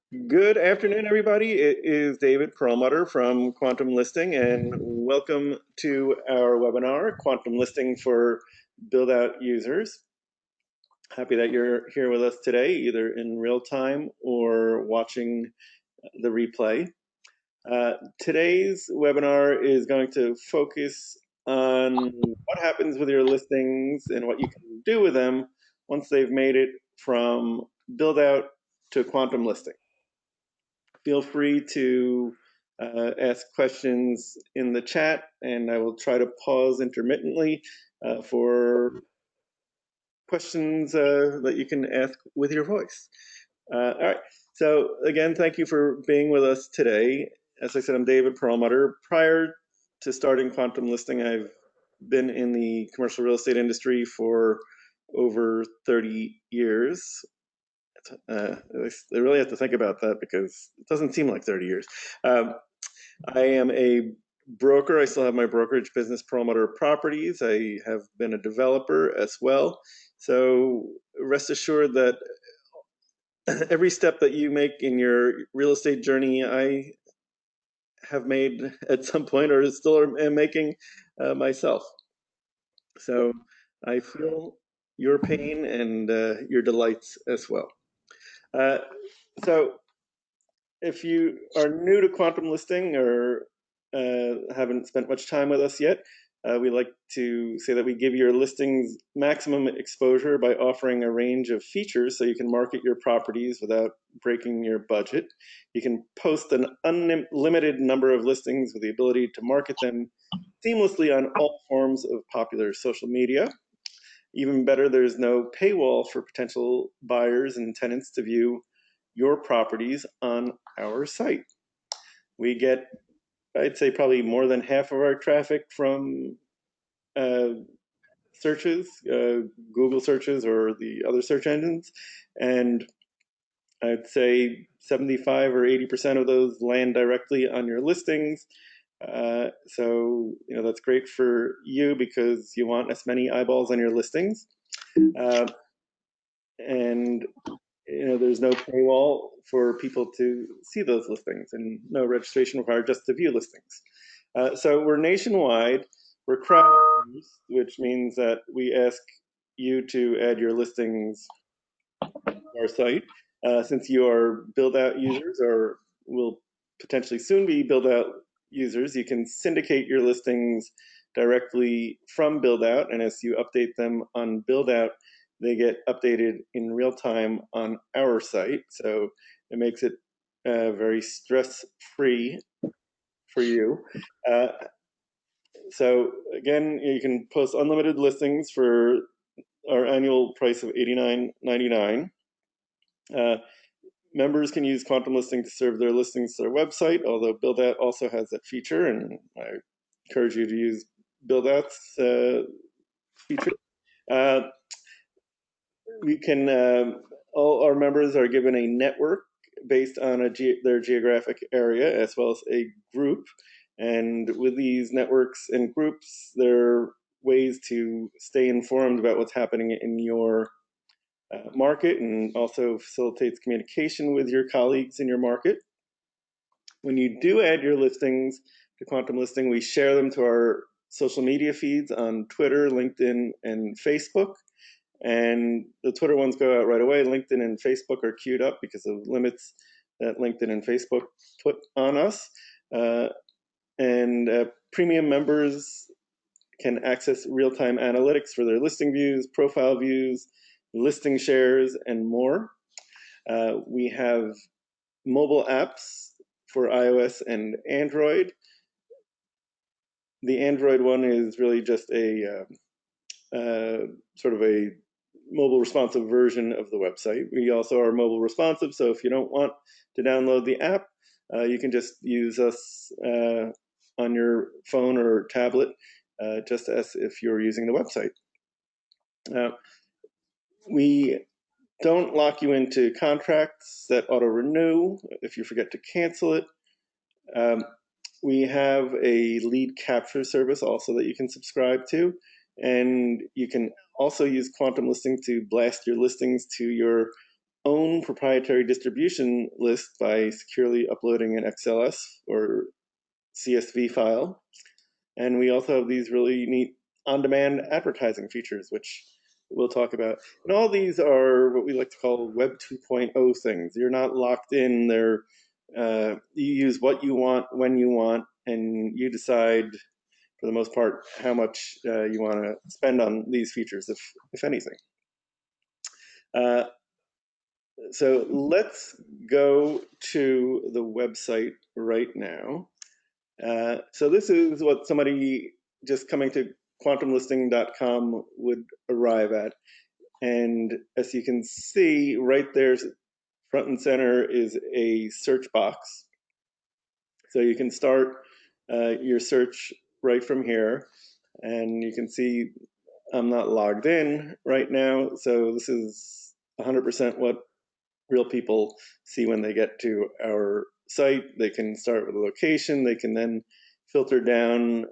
Good afternoon, everybody. It is David Perlmutter from Quantum Listing, and welcome to our webinar, Quantum Listing for Buildout Users. Happy that you're here with us today, either in real time or watching the replay. Today's webinar is going to focus on what happens with your listings and what you can do with them once they've made it from build-out to quantum listing. Feel free to ask questions in the chat, and I will try to pause intermittently for questions that you can ask with your voice. All right, so again, thank you for being with us today. As I said, I'm David Perlmutter. Prior to starting Quantum Listing, I've been in the commercial real estate industry for over 30 years. I really have to think about that because it doesn't seem like 30 years. I am a broker. I still have my brokerage business, Perlmutter Properties. I have been a developer as well. So rest assured that every step that you make in your real estate journey, I have made at some point or still am making myself. So I feel your pain and your delights as well. So if you are new to quantum listing or haven't spent much time with us yet, we like to say that we give your listings maximum exposure by offering a range of features so you can market your properties without breaking your budget. You can post an unlimited number of listings with the ability to market them seamlessly on all forms of popular social media. Even better, there's no paywall for potential buyers and tenants to view your properties on our site. We get, I'd say, probably more than half of our traffic from searches, Google searches or the other search engines, and I'd say 75 or 80% of those land directly on your listings. So that's great for you because you want as many eyeballs on your listings. And there's no paywall for people to see those listings and no registration required just to view listings. So we're nationwide. We're crowd-sourced, which means that we ask you to add your listings to our site. Since you are Buildout users or will potentially soon be Buildout users, you can syndicate your listings directly from Buildout, and as you update them on Buildout, they get updated in real time on our site. So it makes it very stress-free for you. So again, you can post unlimited listings for our annual price of $89.99. Members can use Quantum Listing to serve their listings to their website, although Buildout also has that feature, and I encourage you to use Buildout's feature. We can, all our members are given a network based on their geographic area as well as a group. And with these networks and groups, there are ways to stay informed about what's happening in your market and also facilitates communication with your colleagues in your market. When you do add your listings to Quantum Listing, we share them to our social media feeds on Twitter, LinkedIn, and Facebook. And the Twitter ones go out right away. LinkedIn and Facebook are queued up because of limits that LinkedIn and Facebook put on us. Premium members can access real-time analytics for their listing views, profile views, listing shares, and more. We have mobile apps for iOS and Android. The Android one is really just a sort of a mobile responsive version of the website. We also are mobile responsive, so if you don't want to download the app, you can just use us on your phone or tablet, just as if you're using the website. We don't lock you into contracts that auto-renew if you forget to cancel it. We have a lead capture service also that you can subscribe to, and you can also use Quantum Listing to blast your listings to your own proprietary distribution list by securely uploading an XLS or CSV file. And we also have these really neat on-demand advertising features, which we'll talk about. And all these are what we like to call Web 2.0 things. You're not locked in there. You use what you want, when you want, and you decide, for the most part, how much you want to spend on these features, if anything. So let's go to the website right now. So this is what somebody just coming to QuantumListing.com would arrive at. And as you can see, right there, front and center is a search box. So you can start your search right from here. And you can see I'm not logged in right now. So this is 100% what real people see when they get to our site. They can start with a location. They can then filter down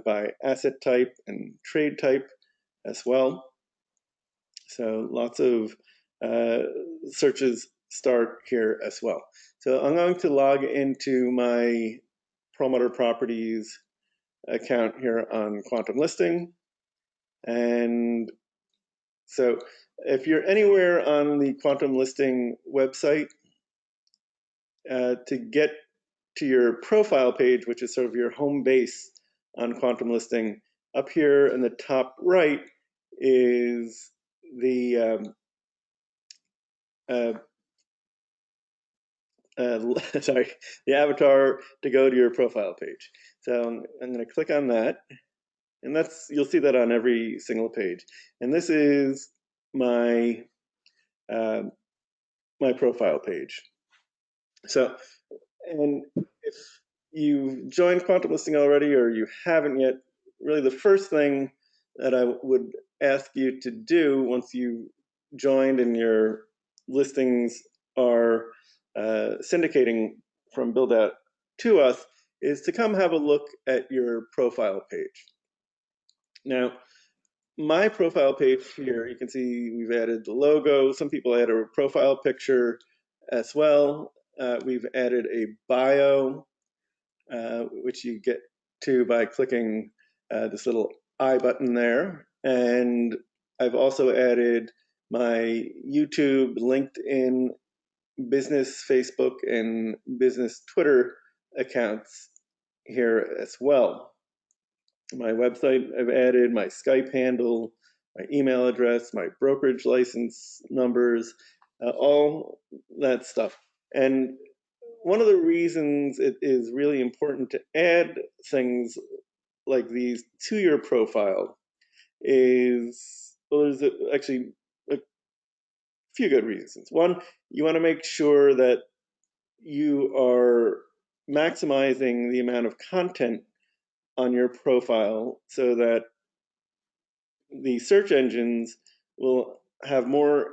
by asset type and trade type as well. So lots of searches start here as well. So I'm going to log into my Perlmutter Properties account here on Quantum Listing. And so if you're anywhere on the Quantum Listing website, to get to your profile page, which is sort of your home base on Quantum Listing, up here in the top right is the sorry, the avatar to go to your profile page. So I'm going to click on that, and you'll see that on every single page. And this is my my profile page. So, and if you've joined Quantum Listing already or you haven't yet, really the first thing that I would ask you to do once you joined and your listings are syndicating from Buildout to us is to come have a look at your profile page. Now, my profile page here, you can see we've added the logo. Some people add a profile picture as well. We've added a bio, which you get to by clicking this little I button there. And I've also added my YouTube, LinkedIn, business Facebook, and business Twitter accounts here as well. My website, I've added my Skype handle, my email address, my brokerage license numbers, all that stuff. And one of the reasons it is really important to add things like these to your profile is, well, there's actually a few good reasons. One, you want to make sure that you are maximizing the amount of content on your profile so that the search engines will have more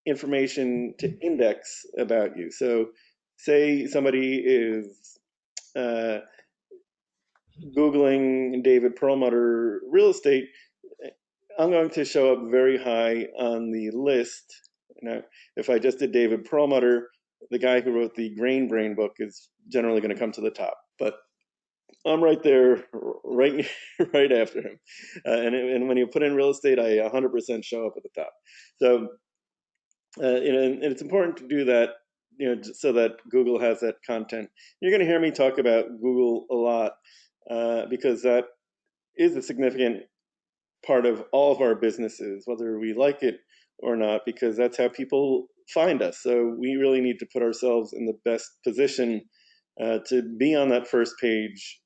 information to index about you. So say somebody is Googling David Perlmutter real estate, I'm going to show up very high on the list. Now, if I just did David Perlmutter, the guy who wrote the Grain Brain book is generally going to come to the top. But I'm right there, right after him. And when you put in real estate, I 100% show up at the top. So, and it's important to do that, so that Google has that content. You're going to hear me talk about Google a lot because that is a significant part of all of our businesses, whether we like it or not, because that's how people find us. So we really need to put ourselves in the best position to be on that first page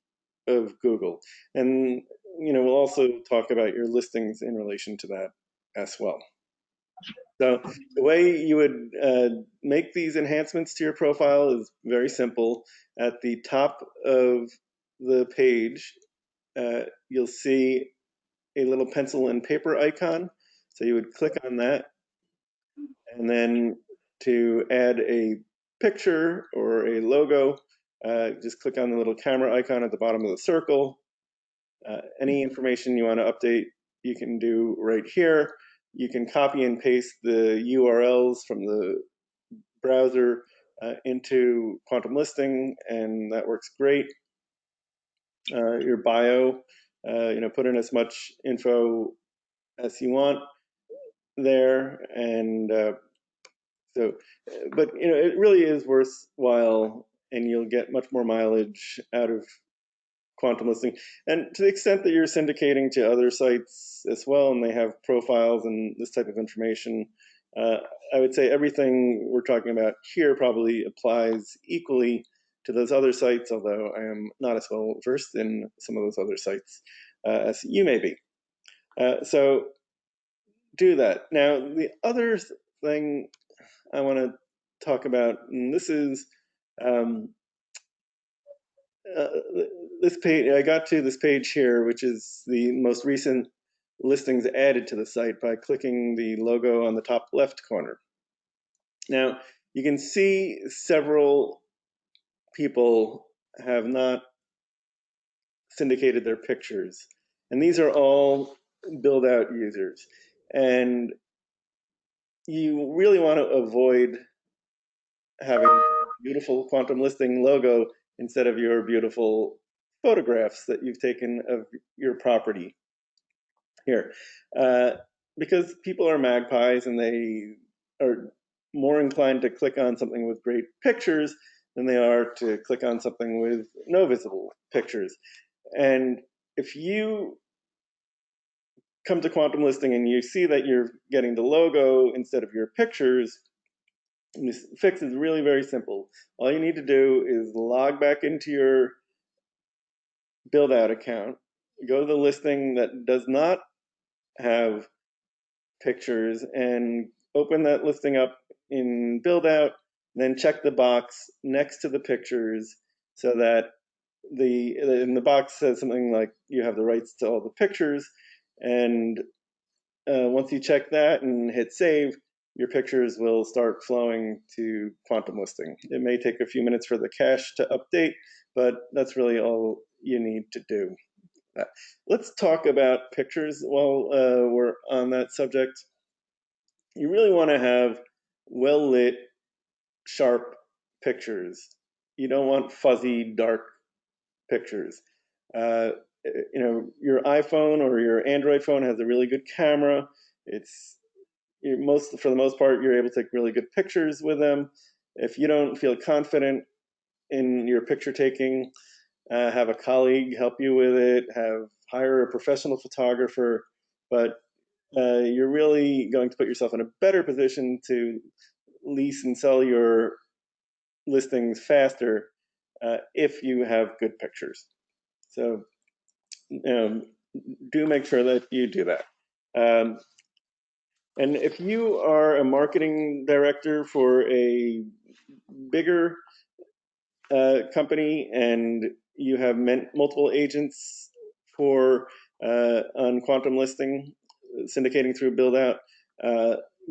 of Google. And we'll also talk about your listings in relation to that as well. So the way you would make these enhancements to your profile is very simple. At the top of the page, you'll see a little pencil and paper icon. So you would click on that, and then to add a picture or a logo, just click on the little camera icon at the bottom of the circle. Any information you want to update, you can do right here. you can copy and paste the URLs from the browser into QuantumListing, and that works great. Your bio, put in as much info as you want there, and but it really is worthwhile, and you'll get much more mileage out of QuantumListing. And to the extent that you're syndicating to other sites as well, and they have profiles and this type of information, I would say everything we're talking about here probably applies equally to those other sites, although I am not as well versed in some of those other sites as you may be. So do that. Now, the other thing I want to talk about, and this is this page. I got to this page here, which is the most recent listings added to the site by clicking the logo on the top left corner. Now, you can see several people have not syndicated their pictures, and these are all build-out users. And you really want to avoid having a beautiful QuantumListing logo instead of your beautiful photographs that you've taken of your property here. Because people are magpies and they are more inclined to click on something with great pictures than they are to click on something with no visible pictures. And if you come to QuantumListing and you see that you're getting the logo instead of your pictures, this fix is really very simple. All you need to do is log back into your Buildout account, go to the listing that does not have pictures, and open that listing up in Buildout, then check the box next to the pictures so that in the box says something like you have the rights to all the pictures, and once you check that and hit save, your pictures will start flowing to QuantumListing. It may take a few minutes for the cache to update, but that's really all you need to do. Let's talk about pictures while we're on that subject. You really want to have well-lit, sharp pictures. You don't want fuzzy, dark pictures. Your iPhone or your Android phone has a really good camera. For the most part, you're able to take really good pictures with them. If you don't feel confident in your picture taking, have a colleague help you with it, hire a professional photographer, but you're really going to put yourself in a better position to lease and sell your listings faster if you have good pictures. So do make sure that you do that. And if you are a marketing director for a bigger company and you have multiple agents on QuantumListing, syndicating through Buildout,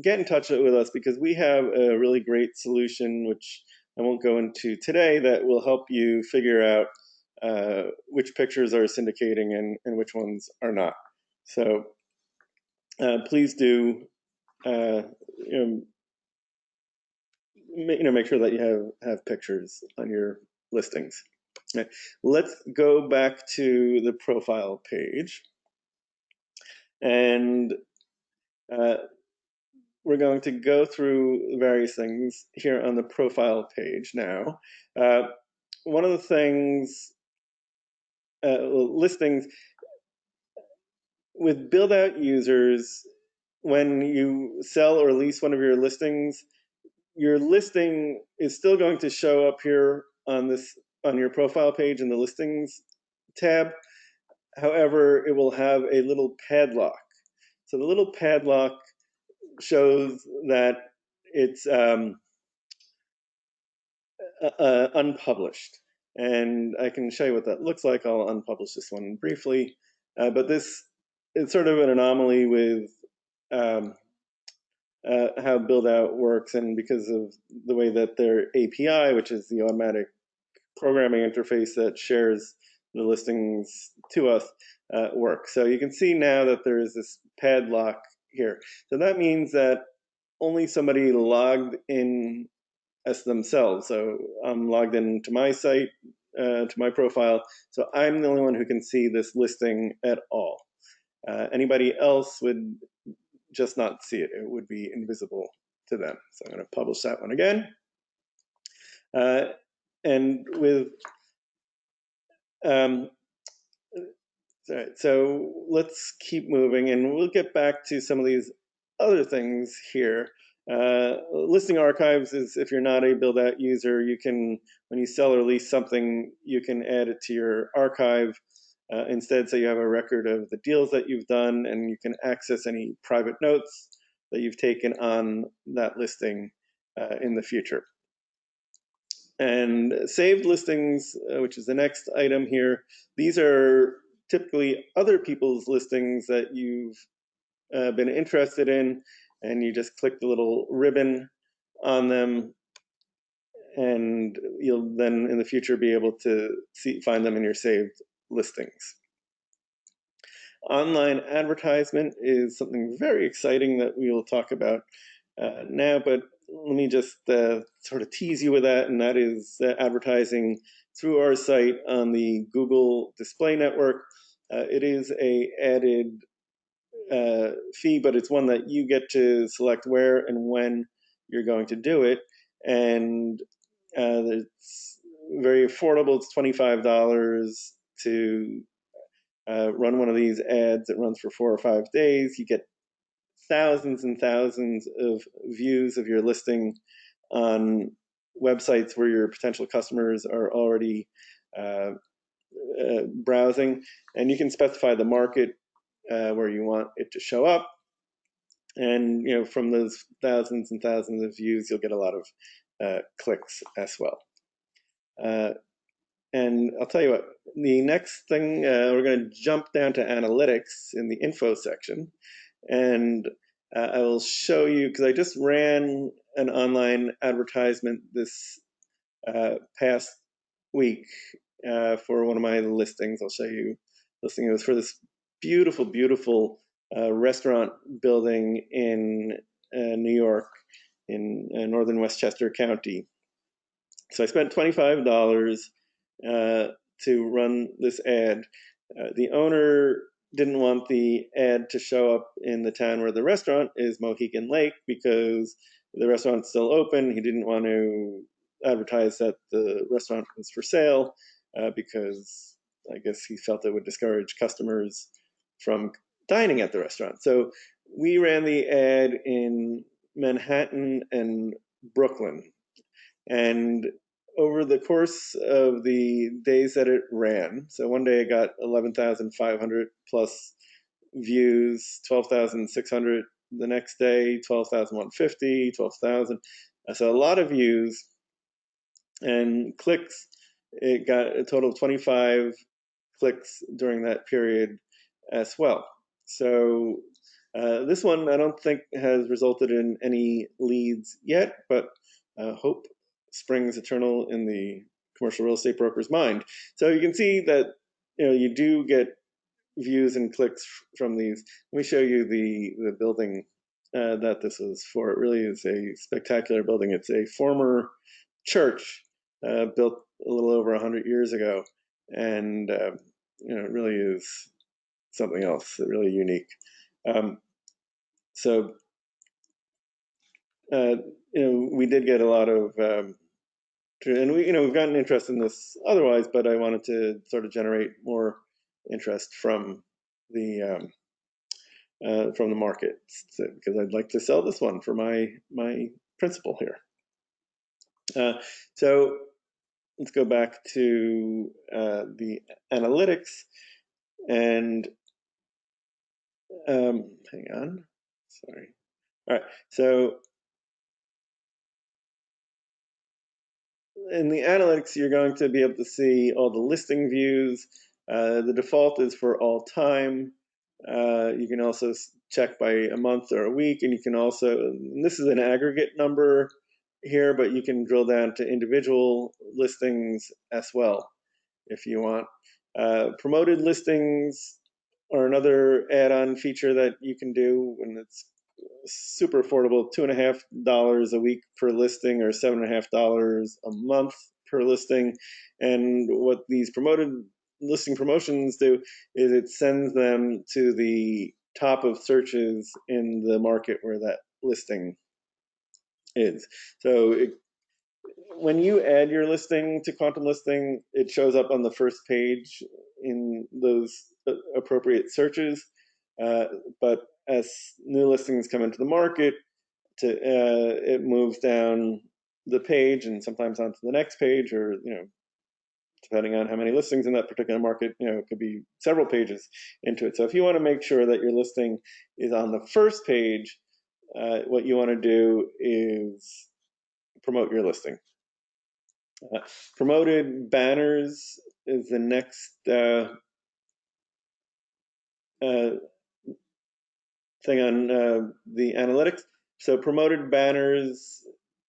get in touch with us because we have a really great solution, which I won't go into today, that will help you figure out which pictures are syndicating and which ones are not. So please do make sure that you have pictures on your listings. Okay. Let's go back to the profile page, and we're going to go through various things here on the profile page now. One of the things, listings, with Buildout Users, when you sell or lease one of your listings, your listing is still going to show up here on your profile page in the listings tab. However, it will have a little padlock. So the little padlock shows that it's unpublished. And I can show you what that looks like. I'll unpublish this one briefly. But this is sort of an anomaly with how Buildout works, and because of the way that their API, which is the automatic programming interface that shares the listings to us, works. So you can see now that there is this padlock here. So that means that only somebody logged in as themselves. So I'm logged into my site, to my profile. So I'm the only one who can see this listing at all. Anybody else would just not see it. It would be invisible to them. So I'm going to publish that one again. And with all right, so let's keep moving, and we'll get back to some of these other things here. Listing archives is, if you're not a Buildout user, you can, when you sell or lease something, you can add it to your archive instead, so you have a record of the deals that you've done, and you can access any private notes that you've taken on that listing in the future. And saved listings, which is the next item here, these are typically other people's listings that you've been interested in, and you just click the little ribbon on them, and you'll then in the future be able to find them in your saved listings. Online advertisement is something very exciting that we will talk about now, but let me just sort of tease you with that, and that is advertising through our site on the Google Display Network. It is a added fee, but it's one that you get to select where and when you're going to do it, and it's very affordable. It's $25 to run one of these ads. It runs for 4 or 5 days. You get thousands and thousands of views of your listing on websites where your potential customers are already browsing, and you can specify the market where you want it to show up, and from those thousands and thousands of views you'll get a lot of clicks as well. And I'll tell you what, the next thing, we're going to jump down to analytics in the info section, and I will show you, because I just ran an online advertisement this past week for one of my listings. I'll show you the listing. It was for this beautiful, beautiful restaurant building in New York, in northern Westchester County. So I spent $25 to run this ad. The owner didn't want the ad to show up in the town where the restaurant is, Mohegan Lake, because the restaurant's still open. He didn't want to advertise that the restaurant was for sale because I guess he felt it would discourage customers from dining at the restaurant. So we ran the ad in Manhattan and Brooklyn, and over the course of the days that it ran, so one day it got 11,500 plus views, 12,600 the next day, 12,150, 12,000. So a lot of views and clicks. It got a total of 25 clicks during that period as well. So this one I don't think has resulted in any leads yet, but hope springs eternal in the commercial real estate broker's mind. So you can see that you do get views and clicks from these. Let me show you the building that this was for. It really is a spectacular building. It's a former church built a little over 100 years ago, and it really is something else, really unique. So we did get a lot of, and we've gotten interest in this otherwise, but I wanted to sort of generate more interest from the market, because I'd like to sell this one for my principal here. So let's go back to the analytics, and hang on, sorry. All right, so in the analytics, you're going to be able to see all the listing views. The default is for all time. You can also check by a month or a week, and you can also, and this is an aggregate number here, but you can drill down to individual listings as well if you want. Promoted listings or another add-on feature that you can do, and it's super affordable, $2.50 a week per listing, or $7.50 a month per listing. And what these promoted listing promotions do is it sends them to the top of searches in the market where that listing is. So when you add your listing to QuantumListing, it shows up on the first page in those appropriate searches. But as new listings come into the market, it moves down the page and sometimes onto the next page, or depending on how many listings in that particular market, it could be several pages into it. So if you want to make sure that your listing is on the first page, what you want to do is promote your listing. Promoted banners is the next thing on the analytics. So promoted banners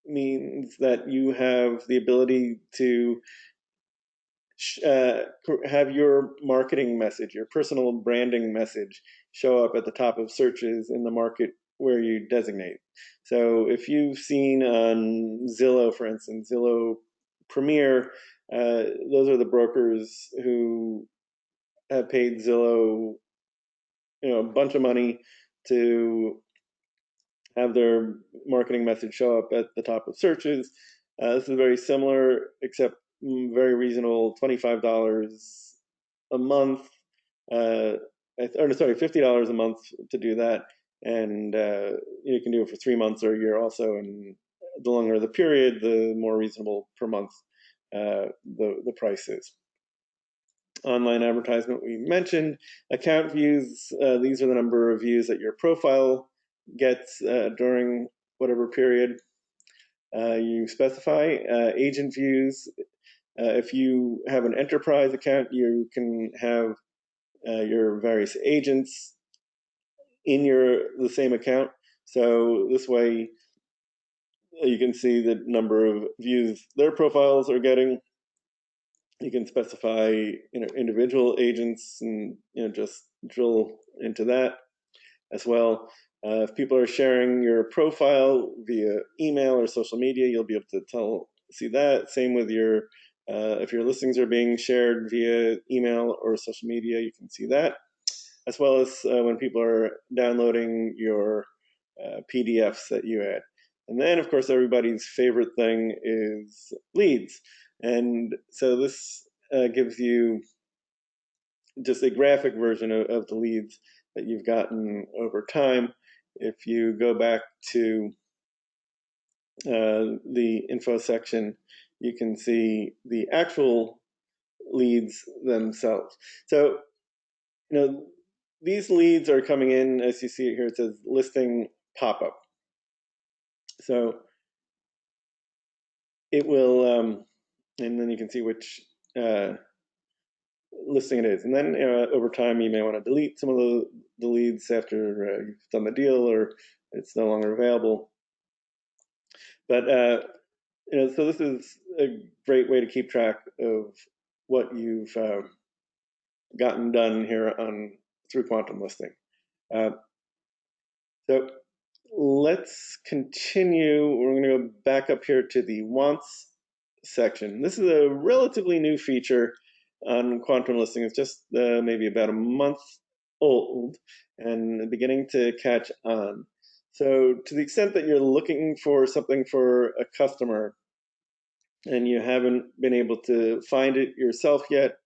means that you have the ability to have your marketing message, your personal branding message, show up at the top of searches in the market where you designate. So if you've seen on Zillow, for instance, Zillow Premier, those are the brokers who have paid Zillow, a bunch of money to have their marketing message show up at the top of searches. This is very similar, except very reasonable, $25 a month, or sorry, $50 a month to do that. And you can do it for 3 months or a year also. And the longer the period, the more reasonable per month the price is. Online advertisement we mentioned. Account views, these are the number of views that your profile gets during whatever period you specify. Agent views, if you have an enterprise account, you can have your various agents in the same account. So this way you can see the number of views their profiles are getting. You can specify individual agents and just drill into that as well. If people are sharing your profile via email or social media, you'll be able to see that. Same with your if your listings are being shared via email or social media, you can see that, as well as when people are downloading your PDFs that you add. And then, of course, everybody's favorite thing is leads. And so this gives you just a graphic version of the leads that you've gotten over time. If you go back to the info section, you can see the actual leads themselves. So, these leads are coming in, as you see it here, it says listing pop-up. So it will, and then you can see which listing it is. And then over time, you may want to delete some of the leads after you've done the deal or it's no longer available. But so this is a great way to keep track of what you've gotten done here through QuantumListing. So let's continue. We're going to go back up here to the wants section. This is a relatively new feature on QuantumListing. It's just maybe about a month old and beginning to catch on. So to the extent that you're looking for something for a customer and you haven't been able to find it yourself yet,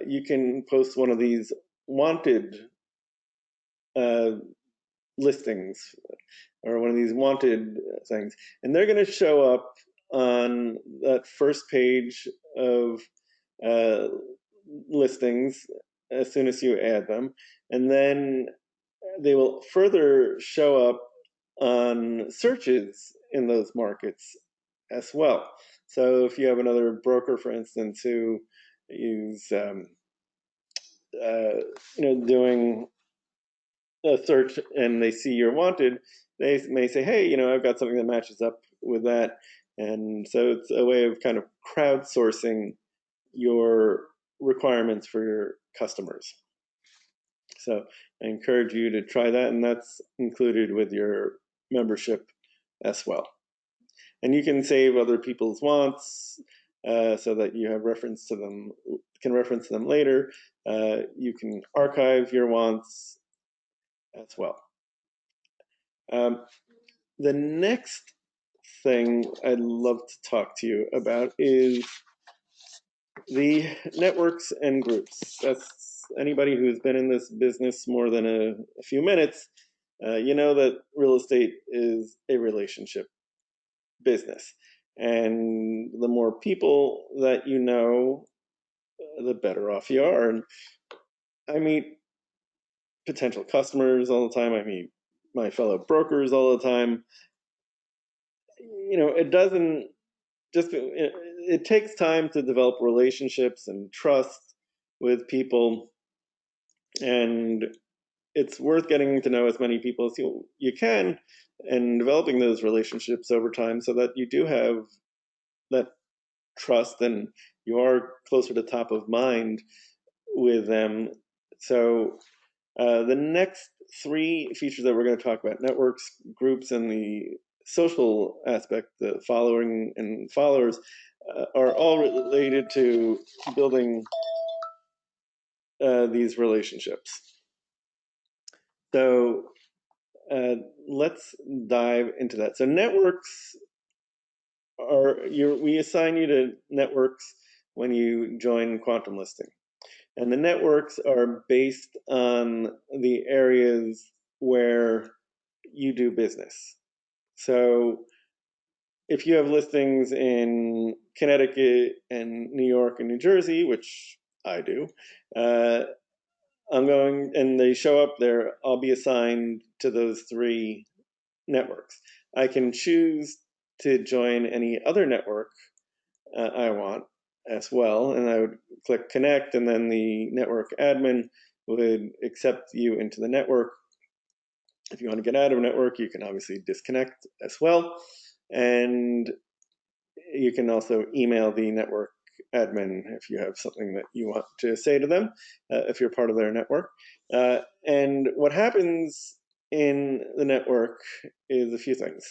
you can post one of these wanted listings or one of these wanted things, and they're going to show up on that first page of listings as soon as you add them, and then they will further show up on searches in those markets as well. So if you have another broker, for instance, who is doing a search and they see you're wanted, they may say, hey, I've got something that matches up with that. And so it's a way of kind of crowdsourcing your requirements for your customers. So I encourage you to try that, and that's included with your membership as well. And you can save other people's wants so that you have reference to them, can reference them later. You can archive your wants as well. The next thing I'd love to talk to you about is the networks and groups. That's anybody who's been in this business more than a few minutes, you know that real estate is a relationship business. And the more people that you know, the better off you are. And I meet potential customers all the time. I meet my fellow brokers all the time. You know, it doesn't just, it takes time to develop relationships and trust with people. And it's worth getting to know as many people as you can and developing those relationships over time so that you do have that trust and you are closer to top of mind with them. So the next three features that we're going to talk about, networks, groups, and the social aspect, the following and followers, are all related to building these relationships. So let's dive into that. So networks we assign you to networks when you join QuantumListing. And the networks are based on the areas where you do business. So if you have listings in Connecticut and New York and New Jersey, which I do, and they show up there, I'll be assigned to those three networks. I can choose to join any other network I want as well, and I would click connect, and then the network admin would accept you into the network. If you want to get out of a network, you can obviously disconnect as well, and you can also email the network admin if you have something that you want to say to them, if you're part of their network. And what happens in the network is a few things.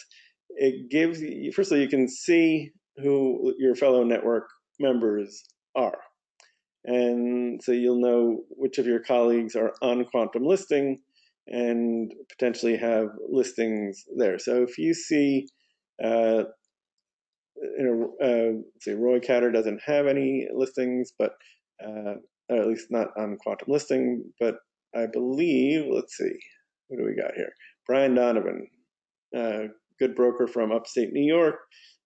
It gives you, first of all, you can see who your fellow network members are. And so you'll know which of your colleagues are on QuantumListing and potentially have listings there. So if you see, say Roy Catter doesn't have any listings, but or at least not on QuantumListing, but I believe, let's see, what do we got here? Brian Donovan, good broker from upstate New York.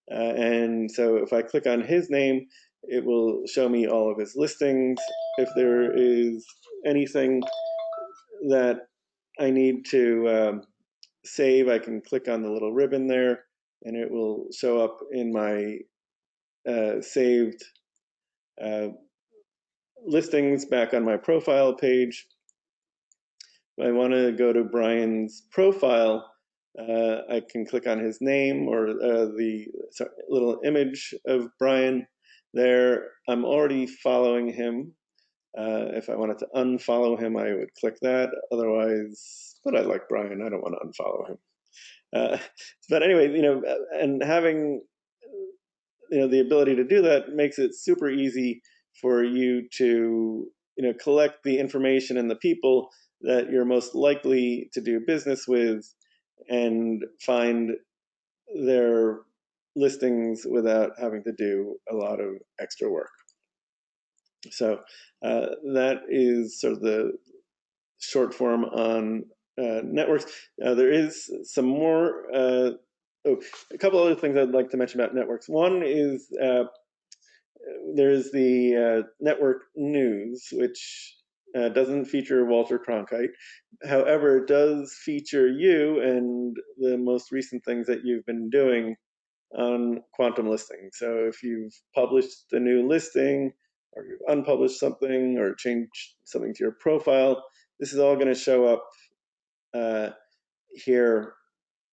And so if I click on his name, it will show me all of his listings. If there is anything that I need to save, I can click on the little ribbon there, and it will show up in my saved listings back on my profile page. If I want to go to Brian's profile, I can click on his name or the little image of Brian there. I'm already following him. If I wanted to unfollow him, I would click that. Otherwise, but I like Brian. I don't want to unfollow him. But anyway, and having the ability to do that makes it super easy for you to collect the information and the people that you're most likely to do business with and find their listings without having to do a lot of extra work. So that is sort of the short form on networks. There is some more, a couple other things I'd like to mention about networks. One is there's the network news, which doesn't feature Walter Cronkite. However, it does feature you and the most recent things that you've been doing on QuantumListing. So if you've published a new listing, or you've unpublished something, or changed something to your profile, this is all going to show up here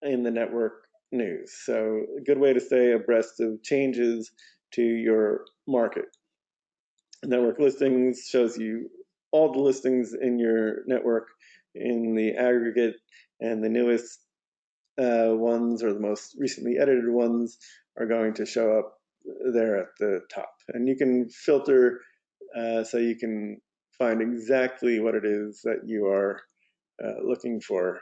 in the network news. So a good way to stay abreast of changes to your market. Network listings shows you all the listings in your network in the aggregate, and the newest ones or the most recently edited ones are going to show up there at the top. And you can filter so you can find exactly what it is that you are looking for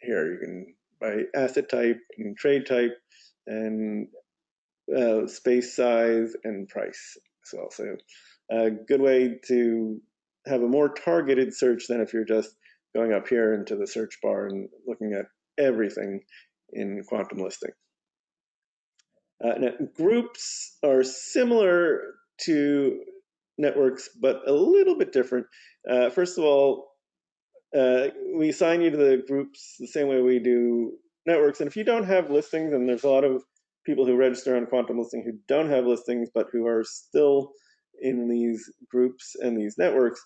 here. You can by asset type and trade type and space size and price as well. So a good way to have a more targeted search than if you're just going up here into the search bar and looking at everything in QuantumListing. Now, groups are similar to networks, but a little bit different. First of all, we assign you to the groups the same way we do networks. And if you don't have listings, and there's a lot of people who register on QuantumListing who don't have listings, but who are still in these groups and these networks,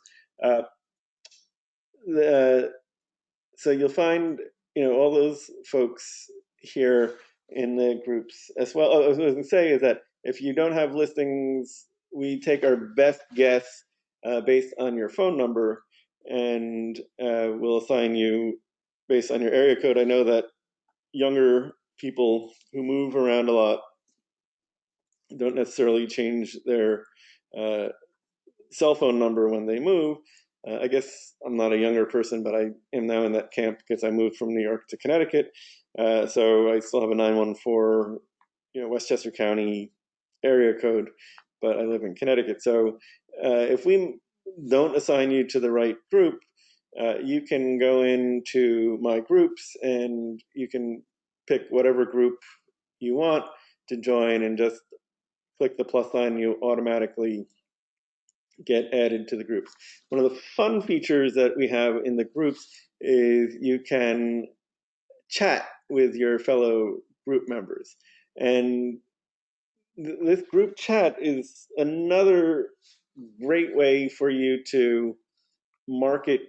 so you'll find all those folks here in the groups as well. What I was going to say is that if you don't have listings, we take our best guess based on your phone number, and we'll assign you based on your area code. I know that younger people who move around a lot don't necessarily change their cell phone number when they move. I guess I'm not a younger person, but I am now in that camp because I moved from New York to Connecticut. So I still have a 914, Westchester County area code, but I live in Connecticut. So if we don't assign you to the right group, you can go into my groups and you can pick whatever group you want to join and just click the plus sign. You automatically get added to the groups. One of the fun features that we have in the groups is you can chat with your fellow group members. And this group chat is another great way for you to market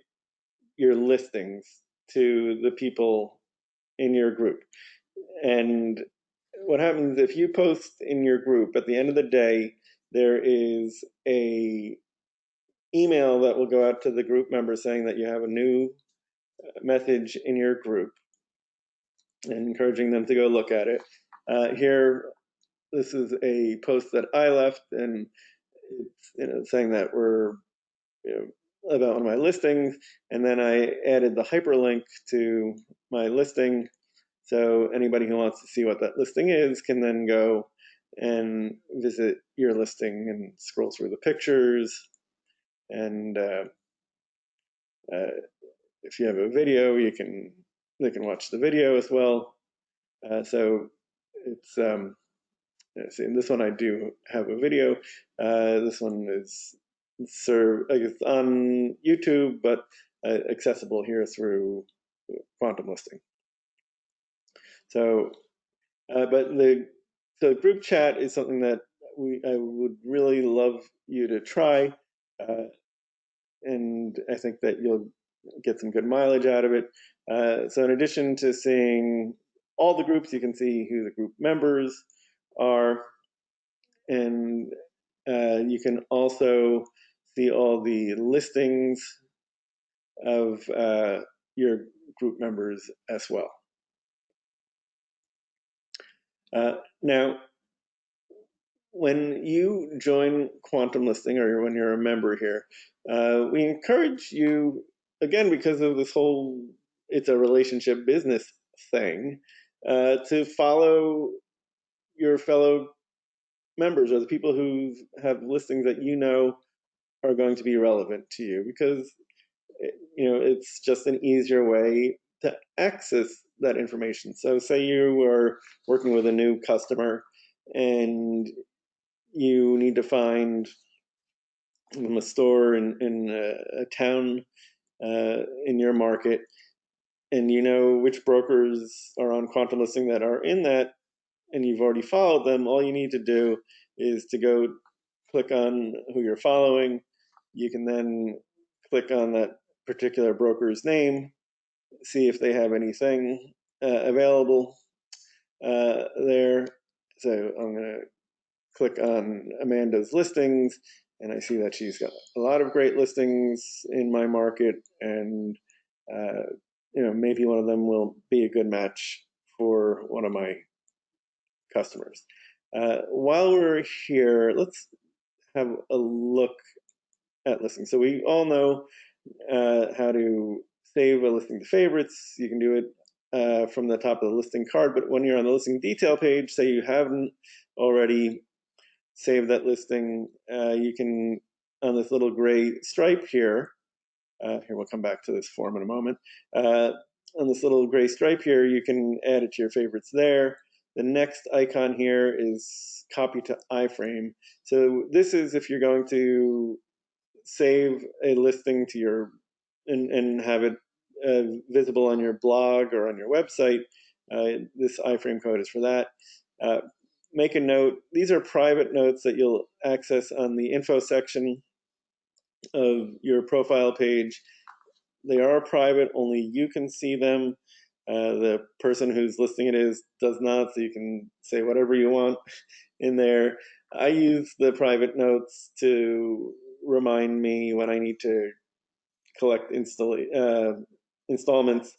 your listings to the people in your group. And what happens if you post in your group, at the end of the day, there is a email that will go out to the group members saying that you have a new message in your group and encouraging them to go look at it. Here, this is a post that I left, and it's saying that we're about one of my listings, and then I added the hyperlink to my listing, so anybody who wants to see what that listing is can then go and visit your listing and scroll through the pictures. And if you have a video, they can watch the video as well. So it's see, in this one I do have a video. This one is I guess on YouTube, but accessible here through QuantumListing. So, but the group chat is something that I would really love you to try, and I think that you'll get some good mileage out of it. So in addition to seeing all the groups, you can see who the group members are, and you can also see all the listings of your group members as well. Now, when you join QuantumListing, or when you're a member here, we encourage you, again, because of this whole it's a relationship business thing, to follow your fellow members or the people who have listings that are going to be relevant to you, because it's just an easier way to access that information. So say you are working with a new customer and you need to find a store in a town in your market, and you know which brokers are on QuantumListing that are in that, and you've already followed them. All you need to do is to go click on who you're following. You can then click on that particular broker's name, see if they have anything available there. So I'm going to click on Amanda's listings, and I see that she's got a lot of great listings in my market, and maybe one of them will be a good match for one of my customers. While we're here, let's have a look at listings. So we all know how to save a listing to favorites. You can do it from the top of the listing card, but when you're on the listing detail page, say you haven't already saved that listing, you can, on this little gray stripe here, we'll come back to this form in a moment, on this little gray stripe here, you can add it to your favorites there. The next icon here is copy to iframe. So this is if you're going to save a listing to your and have it visible on your blog or on your website. This iframe code is for that. Make a note. These are private notes that you'll access on the info section of your profile page. They are private, only you can see them. The person whose listing it is does not, so you can say whatever you want in there. I use the private notes to remind me when I need to collect installments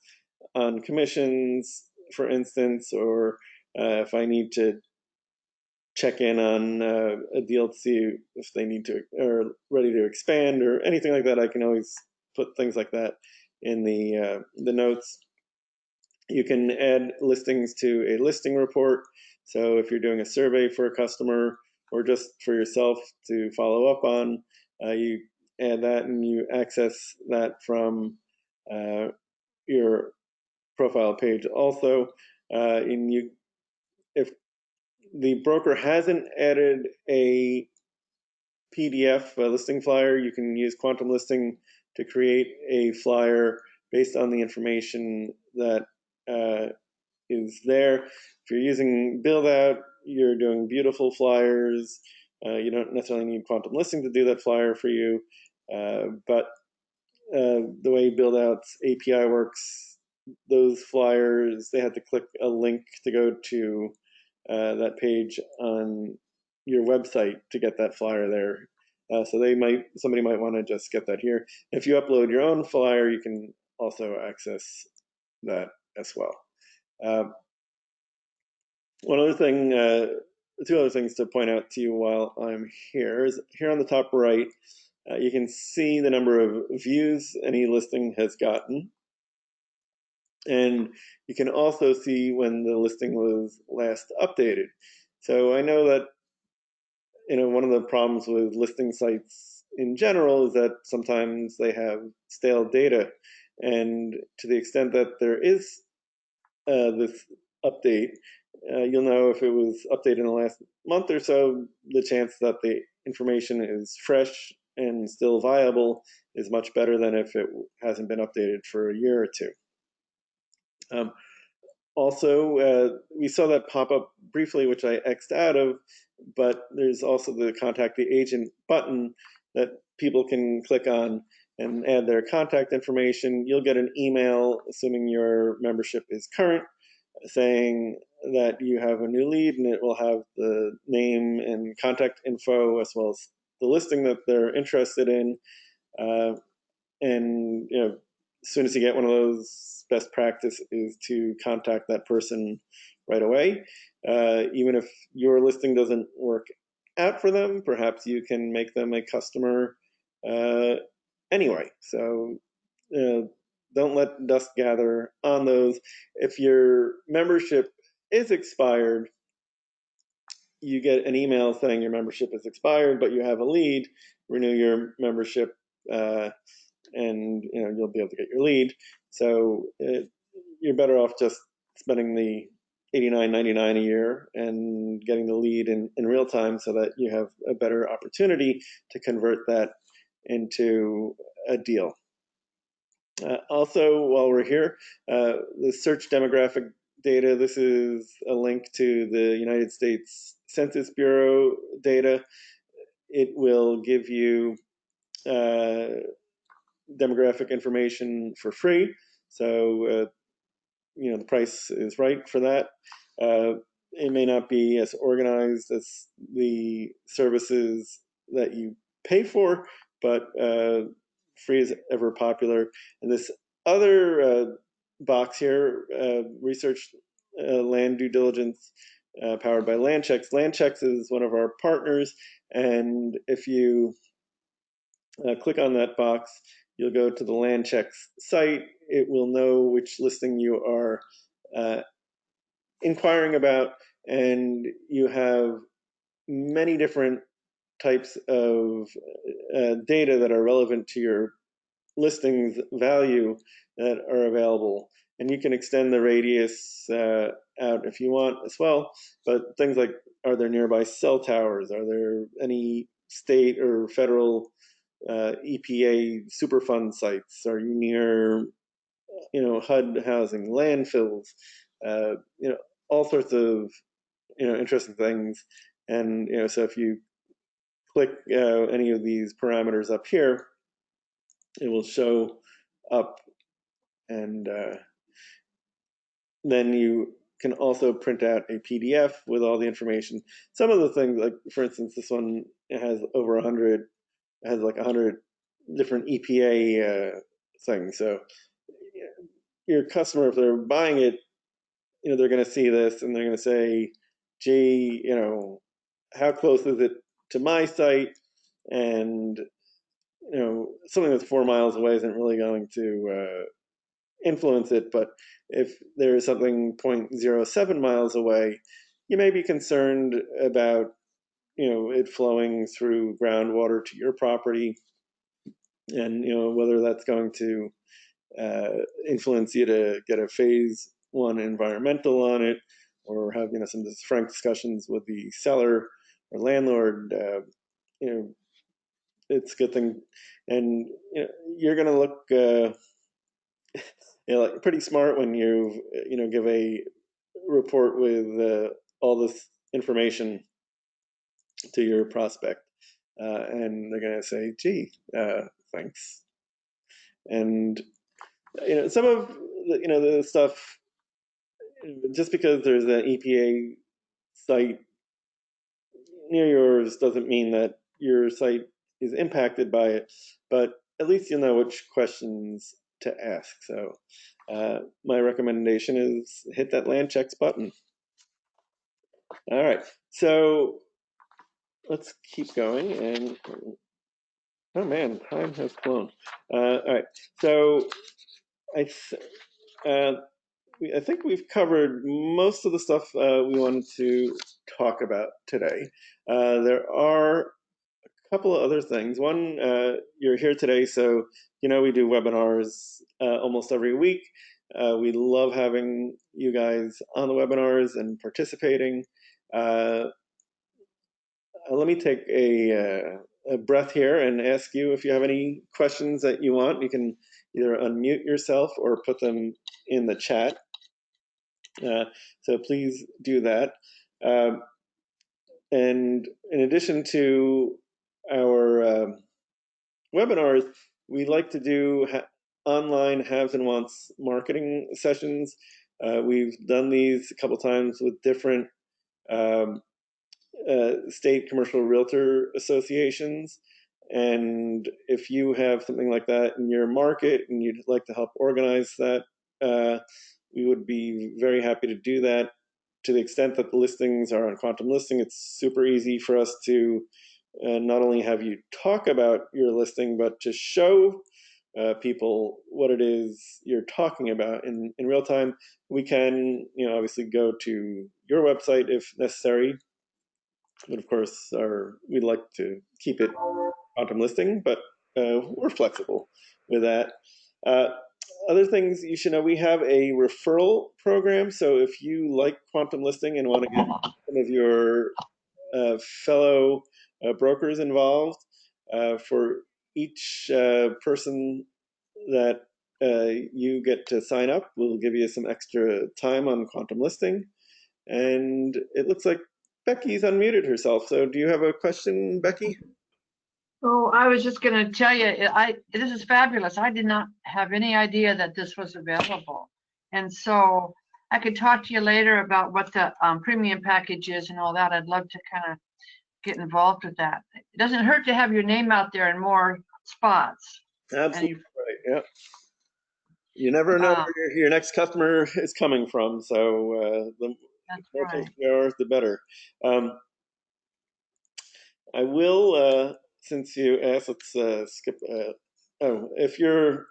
on commissions, for instance, or if I need to check in on a deal to see if they need to or ready to expand or anything like that. I can always put things like that in the notes. You can add listings to a listing report. So if you're doing a survey for a customer or just for yourself to follow up on, you add that and you access that from your profile page also. If the broker hasn't added a PDF listing flyer, you can use QuantumListing to create a flyer based on the information that is there. If you're using Buildout, you're doing beautiful flyers. You don't necessarily need QuantumListing to do that flyer for you, but the way Buildout's API works, those flyers, they had to click a link to go to that page on your website to get that flyer there. So somebody might want to just get that here. If you upload your own flyer, you can also access that as well. One other thing, two other things to point out to you while I'm here is here on the top right, you can see the number of views any listing has gotten. And you can also see when the listing was last updated. So I know that one of the problems with listing sites in general is that sometimes they have stale data. And to the extent that there is this update, you'll know if it was updated in the last month or so, the chance that the information is fresh and still viable is much better than if it hasn't been updated for a year or two. Also, we saw that pop up briefly, which I X'd out of, but there's also the contact the agent button that people can click on and add their contact information. You'll get an email, assuming your membership is current, saying that you have a new lead, and it will have the name and contact info as well as the listing that they're interested in. And as soon as you get one of those, best practice is to contact that person right away. Even if your listing doesn't work out for them, perhaps you can make them a customer anyway. So don't let dust gather on those. If your membership is expired, you get an email saying your membership is expired, but you have a lead. Renew your membership, and you'll be able to get your lead. So you're better off just spending the $89.99 a year and getting the lead in real time, so that you have a better opportunity to convert that into a deal. Also, while we're here, the search demographic data, this is a link to the United States Census Bureau data. It will give you demographic information for free. So, the price is right for that. It may not be as organized as the services that you pay for, but free is ever popular. And this other box here, research land due diligence powered by LandChecks. LandChecks is one of our partners, and if you click on that box, you'll go to the LandChecks site. It will know which listing you are inquiring about, and you have many different types of data that are relevant to your listings value that are available. And you can extend the radius out if you want as well. But things like, are there nearby cell towers? Are there any state or federal EPA Superfund sites? Are you near, HUD housing, landfills? All sorts of, interesting things. And so if you click any of these parameters up here, it will show up, and then you can also print out a PDF with all the information. Some of the things, like for instance, this one has over 100, has like 100 different EPA things. So your customer, if they're buying it, they're going to see this and they're going to say, gee, how close is it to my site? And something that's 4 miles away isn't really going to influence it, but if there is something 0.07 miles away, you may be concerned about it flowing through groundwater to your property, and whether that's going to influence you to get a phase 1 environmental on it, or have some frank discussions with the seller or landlord. It's a good thing, and you're going to look like pretty smart when you give a report with all this information to your prospect, and they're going to say, "Gee, thanks." And some of the stuff, just because there's an EPA site near yours doesn't mean that your site is impacted by it, but at least you'll know which questions to ask. So my recommendation is hit that LandChecks button. All right, so let's keep going. And oh man, time has flown. All right, so I think we've covered most of the stuff we wanted to talk about today. There are a couple of other things. One, you're here today, so we do webinars almost every week. We love having you guys on the webinars and participating. Let me take a breath here and ask you if you have any questions that you want. You can either unmute yourself or put them in the chat. So please do that. And in addition to our webinars, we like to do online haves and wants marketing sessions. We've done these a couple times with different state commercial realtor associations. And if you have something like that in your market and you'd like to help organize that, we would be very happy to do that. To the extent that the listings are on QuantumListing, it's super easy for us to not only have you talk about your listing, but to show people what it is you're talking about in real time. We can, obviously go to your website if necessary, but of course, we'd like to keep it QuantumListing, but we're flexible with that. Other things you should know, we have a referral program. So if you like QuantumListing and want to get some of your fellow brokers involved, for each person that you get to sign up, we'll give you some extra time on QuantumListing. And it looks like Becky's unmuted herself. So do you have a question, Becky? Oh, I was just going to tell you, this is fabulous. I did not have any idea that this was available. And so I could talk to you later about what the premium package is and all that. I'd love to kind of get involved with that. It doesn't hurt to have your name out there in more spots. Absolutely right. Yeah. You never know where your next customer is coming from, so the That's more right. places there are, the better. I will, since you asked, let's skip. Oh, if you're,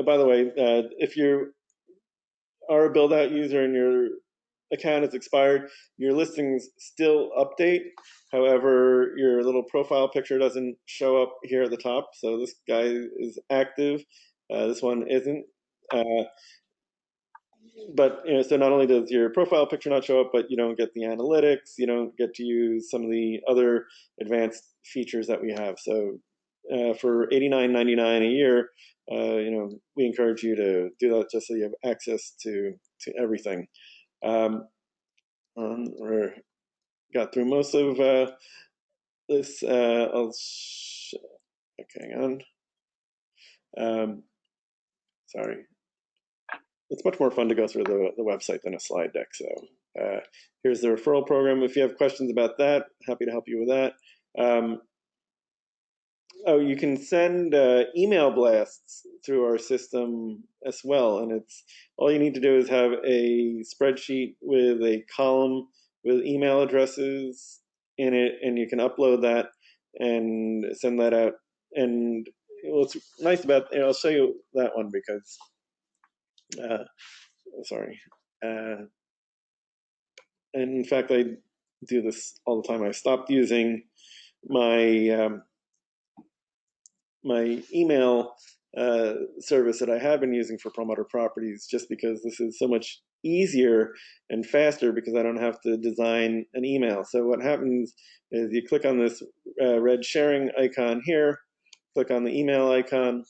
by the way, if you are a build-out user and your account is expired, your listings still update. However, your little profile picture doesn't show up here at the top. So this guy is active. This one isn't. But so not only does your profile picture not show up, but you don't get the analytics. You don't get to use some of the other advanced features that we have. So for $89.99 a year, we encourage you to do that just so you have access to everything. We got through most of this. Okay, hang on. Sorry. It's much more fun to go through the website than a slide deck. So here's the referral program. If you have questions about that, happy to help you with that. Oh, you can send email blasts through our system as well. And it's all you need to do is have a spreadsheet with a column with email addresses in it, and you can upload that and send that out. And what's nice about, I'll show you that one because, sorry. And in fact, I do this all the time. I stopped using my my email service that I have been using for Promoter Properties just because this is so much easier and faster because I don't have to design an email. So what happens is you click on this red sharing icon here, click on the email icon,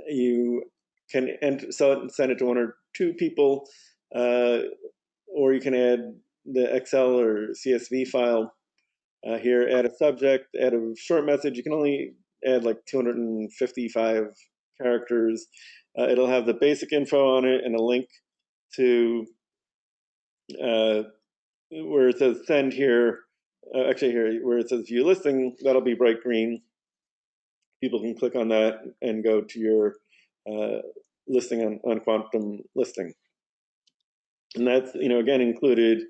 you can send it to one or two people, or you can add the Excel or CSV file here, add a subject, add a short message. You can only add like 255 characters. It'll have the basic info on it and a link to where it says send here. Actually, here where it says view listing, that'll be bright green. People can click on that and go to your listing on Quantum Listing. And that's, again, included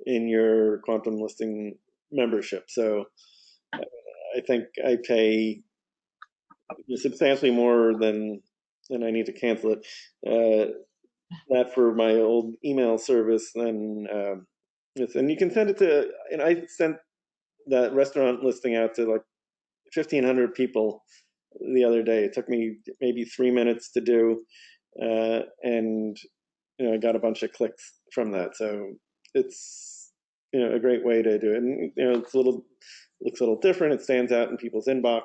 in your Quantum Listing membership. So I think I pay substantially more than I need to cancel it. That for my old email service, then and you can send it to. And I sent that restaurant listing out to like 1,500 people the other day. It took me maybe 3 minutes to do, and I got a bunch of clicks from that. So it's a great way to do it, and it's looks a little different. It stands out in people's inbox,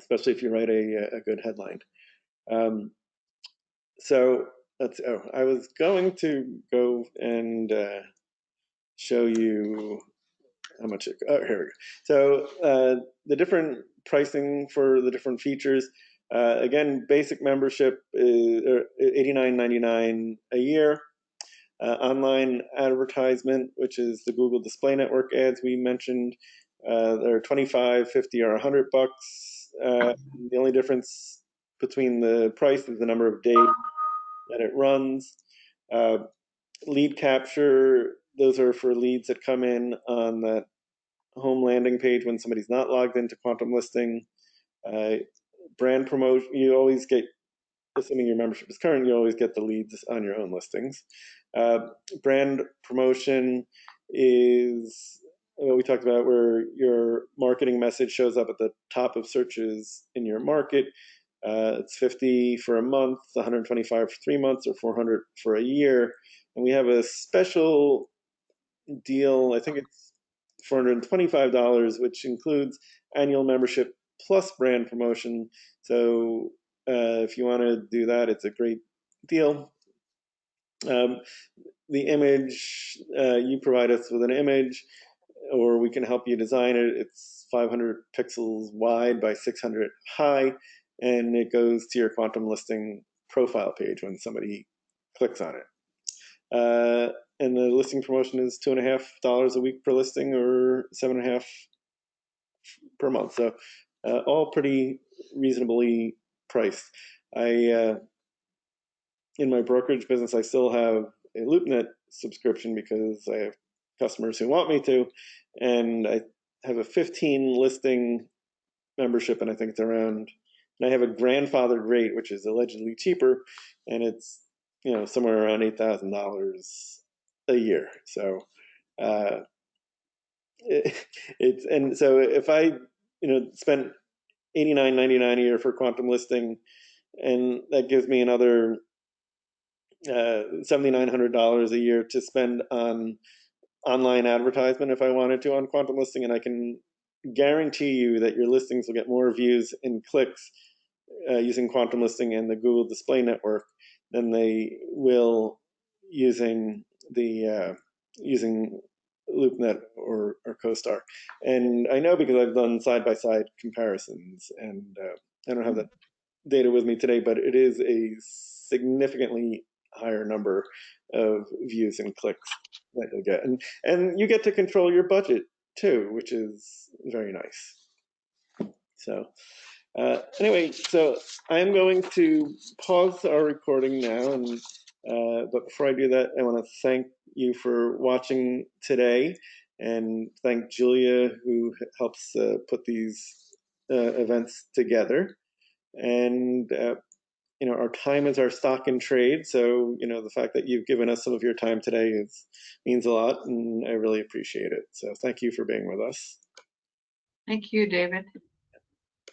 especially if you write a good headline. So I was going to go and show you how much here we go. So the different pricing for the different features. Again, basic membership is $89.99 a year. Online advertisement, which is the Google Display Network ads we mentioned, they're $25, $50, or $100. The only difference between the price is the number of days that it runs. Lead capture, those are for leads that come in on that home landing page when somebody's not logged into Quantum Listing. Brand promotion, you always get, assuming your membership is current, you always get the leads on your own listings. Brand promotion is what we talked about, where your marketing message shows up at the top of searches in your market. It's $50 for a month, $125 for 3 months, or $400 for a year. And we have a special deal, I think it's $425, which includes annual membership plus brand promotion. So if you want to do that, it's a great deal. The image, you provide us with an image, or we can help you design it. It's 500 pixels wide by 600 high, and it goes to your Quantum Listing profile page when somebody clicks on it. and the listing promotion is $2.50 a week per listing, or $7.50 per month. So all pretty reasonably priced. I in my brokerage business, I still have a LoopNet subscription because I have customers who want me to, and I have a 15 listing membership, and I think it's around. And I have a grandfathered rate, which is allegedly cheaper, and it's somewhere around $8,000 a year. So uh, and so if I spent $89.99 a year for Quantum Listing, and that gives me another $7,900 a year to spend on online advertisement if I wanted to on Quantum Listing, and I can guarantee you that your listings will get more views and clicks using Quantum Listing and the Google Display Network than they will using using LoopNet or CoStar. And I know because I've done side-by-side comparisons, and I don't have that data with me today, but it is a significantly higher number of views and clicks that you'll get. And you get to control your budget too, which is very nice. So anyway, so I'm going to pause our recording now, and but before I do that, I want to thank you for watching today, and thank Julia, who helps put these events together. And our time is our stock in trade, so the fact that you've given us some of your time today means a lot, and I really appreciate it. So thank you for being with us. Thank you, David.